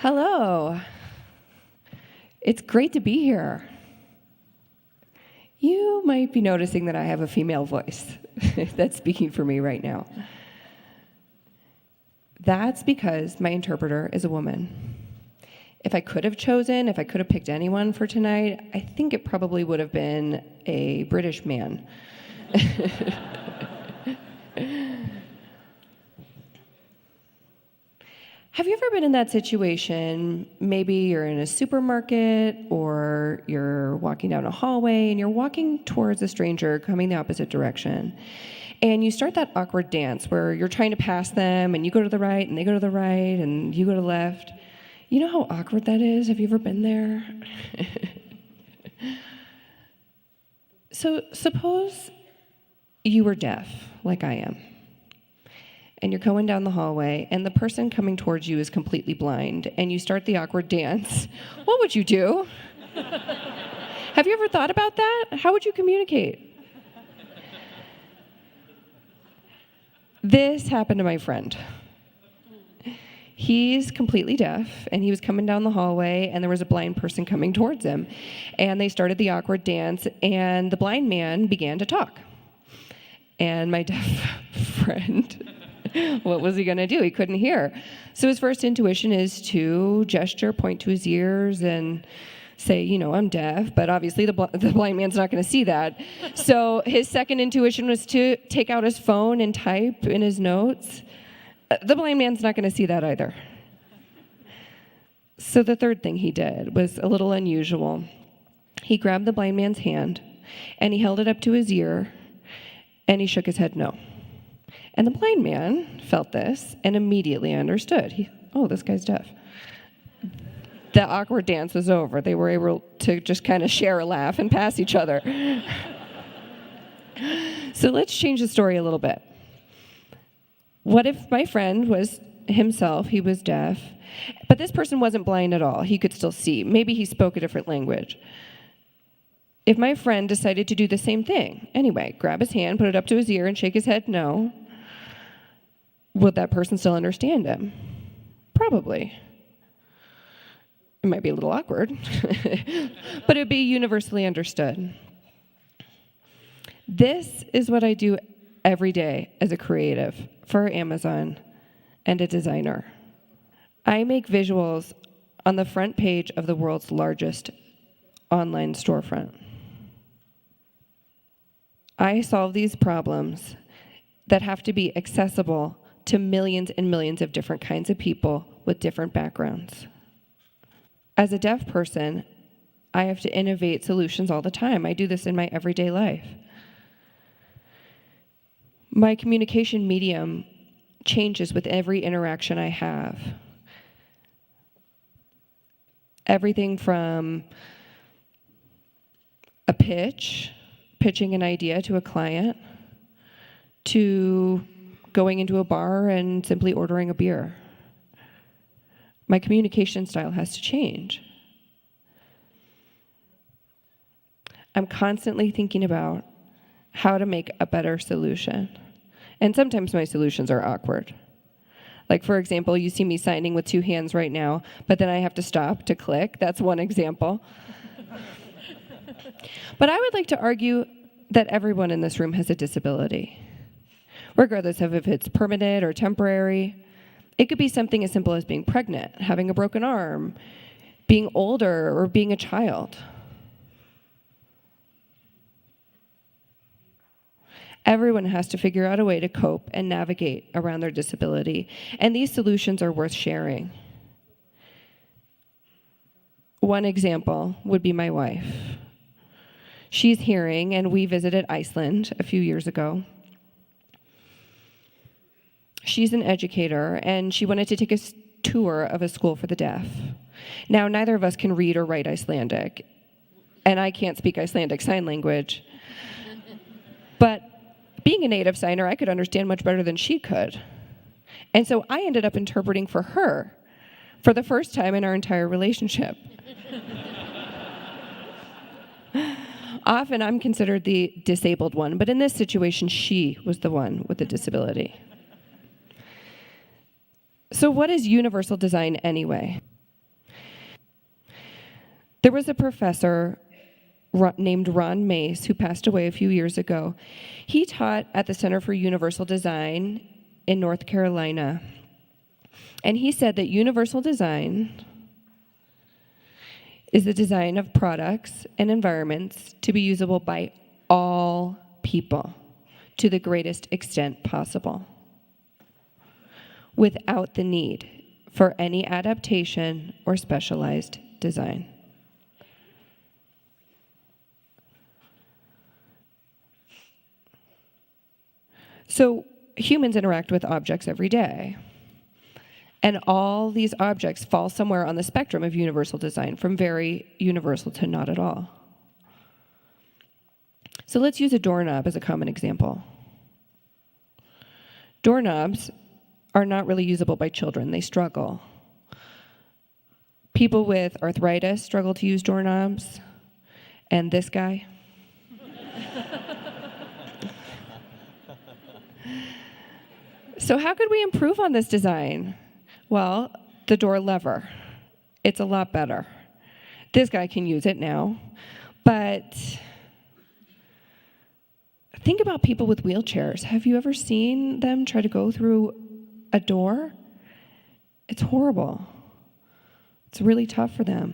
Hello. It's great to be here. You might be noticing that I have a female voice that's speaking for me right now. That's because my interpreter is a woman. If I could have picked anyone for tonight, I think it probably would have been a British man. Have you ever been in that situation? Maybe you're in a supermarket or you're walking down a hallway and you're walking towards a stranger coming the opposite direction. And you start that awkward dance where you're trying to pass them and you go to the right and they go to the right and you go to the left. You know how awkward that is? Have you ever been there? So suppose you were deaf, like I am. And you're going down the hallway, and the person coming towards you is completely blind, and you start the awkward dance. What would you do? Have you ever thought about that? How would you communicate? This happened to my friend. He's completely deaf, and he was coming down the hallway, and there was a blind person coming towards him. And they started the awkward dance, and the blind man began to talk. And my deaf friend... what was he going to do? He couldn't hear. So his first intuition is to gesture, point to his ears, and say, I'm deaf. But obviously the blind man's not going to see that. So his second intuition was to take out his phone and type in his notes. The blind man's not going to see that either. So the third thing he did was a little unusual. He grabbed the blind man's hand, and he held it up to his ear, and he shook his head no. And the blind man felt this and immediately understood. This guy's deaf. The awkward dance was over. They were able to just kind of share a laugh and pass each other. So let's change the story a little bit. What if my friend was himself, he was deaf, but this person wasn't blind at all. He could still see. Maybe he spoke a different language. If my friend decided to do the same thing, anyway, grab his hand, put it up to his ear, and shake his head no, would that person still understand him? Probably. It might be a little awkward, but it would be universally understood. This is what I do every day as a creative for Amazon and a designer. I make visuals on the front page of the world's largest online storefront. I solve these problems that have to be accessible to millions and millions of different kinds of people with different backgrounds. As a deaf person, I have to innovate solutions all the time. I do this in my everyday life. My communication medium changes with every interaction I have. Everything from a pitching an idea to a client, to going into a bar and simply ordering a beer. My communication style has to change. I'm constantly thinking about how to make a better solution. And sometimes my solutions are awkward. Like, for example, you see me signing with two hands right now, but then I have to stop to click. That's one example. But I would like to argue that everyone in this room has a disability, regardless of if it's permanent or temporary. It could be something as simple as being pregnant, having a broken arm, being older, or being a child. Everyone has to figure out a way to cope and navigate around their disability, and these solutions are worth sharing. One example would be my wife. She's hearing, and we visited Iceland a few years ago. She's an educator, and she wanted to take a tour of a school for the deaf. Now, neither of us can read or write Icelandic, and I can't speak Icelandic Sign Language. But being a native signer, I could understand much better than she could. And so I ended up interpreting for her for the first time in our entire relationship. Often I'm considered the disabled one, but in this situation, she was the one with the disability. So what is universal design anyway? There was a professor named Ron Mace who passed away a few years ago. He taught at the Center for Universal Design in North Carolina. And he said that universal design is the design of products and environments to be usable by all people to the greatest extent possible, without the need for any adaptation or specialized design. So humans interact with objects every day. And all these objects fall somewhere on the spectrum of universal design, from very universal to not at all. So let's use a doorknob as a common example. Doorknobs are not really usable by children. They struggle. People with arthritis struggle to use doorknobs. And this guy. So how could we improve on this design? Well, the door lever. It's a lot better. This guy can use it now. But think about people with wheelchairs. Have you ever seen them try to go through a door? It's horrible. It's really tough for them.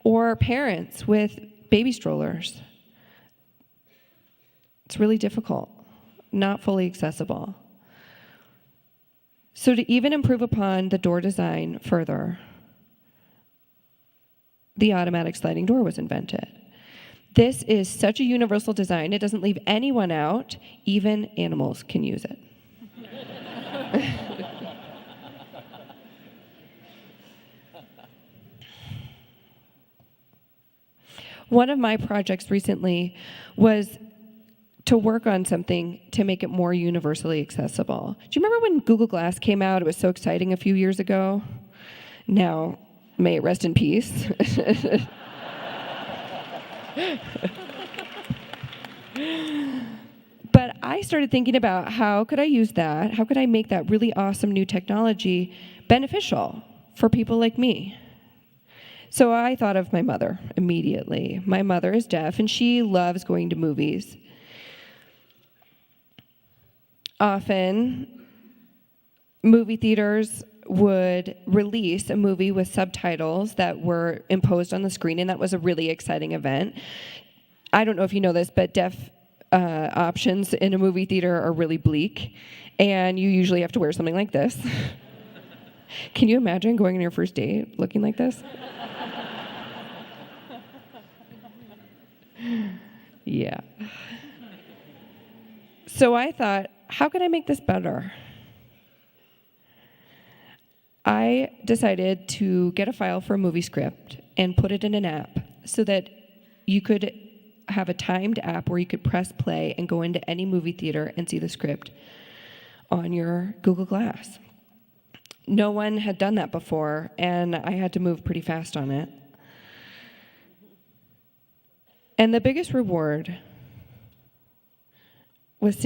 Or parents with baby strollers. It's really difficult, not fully accessible. So to even improve upon the door design further, the automatic sliding door was invented. This is such a universal design, it doesn't leave anyone out. Even animals can use it. One of my projects recently was to work on something to make it more universally accessible. Do you remember when Google Glass came out? It was so exciting a few years ago. Now, may it rest in peace. But I started thinking about how could I use that? How could I make that really awesome new technology beneficial for people like me? So I thought of my mother immediately. My mother is deaf, and she loves going to movies. Often, movie theaters would release a movie with subtitles that were imposed on the screen, and that was a really exciting event. I don't know if you know this, but deaf options in a movie theater are really bleak, and you usually have to wear something like this. Can you imagine going on your first date looking like this? Yeah. So I thought, how can I make this better? I decided to get a file for a movie script and put it in an app so that you could have a timed app where you could press play and go into any movie theater and see the script on your Google Glass. No one had done that before, and I had to move pretty fast on it. And the biggest reward was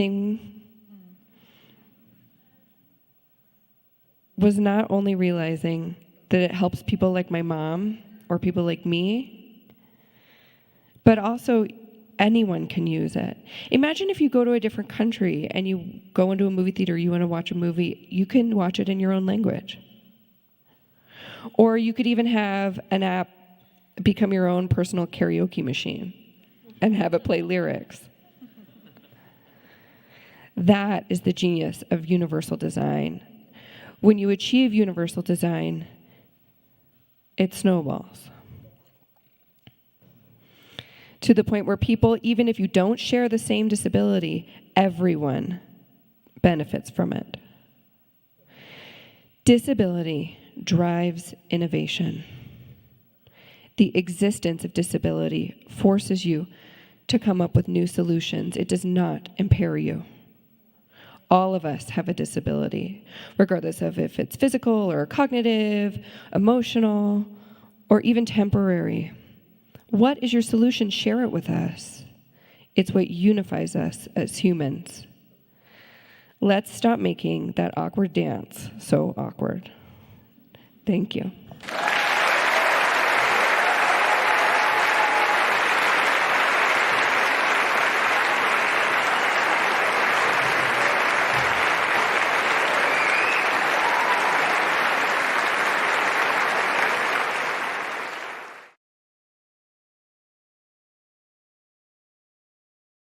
not only realizing that it helps people like my mom or people like me, but also anyone can use it. Imagine if you go to a different country and you go into a movie theater, you want to watch a movie, you can watch it in your own language. Or you could even have an app become your own personal karaoke machine and have it play lyrics. That is the genius of universal design. When you achieve universal design, it snowballs to the point where people, even if you don't share the same disability, everyone benefits from it. Disability drives innovation. The existence of disability forces you to come up with new solutions. It does not impair you. All of us have a disability, regardless of if it's physical or cognitive, emotional, or even temporary. What is your solution? Share it with us. It's what unifies us as humans. Let's stop making that awkward dance so awkward. Thank you.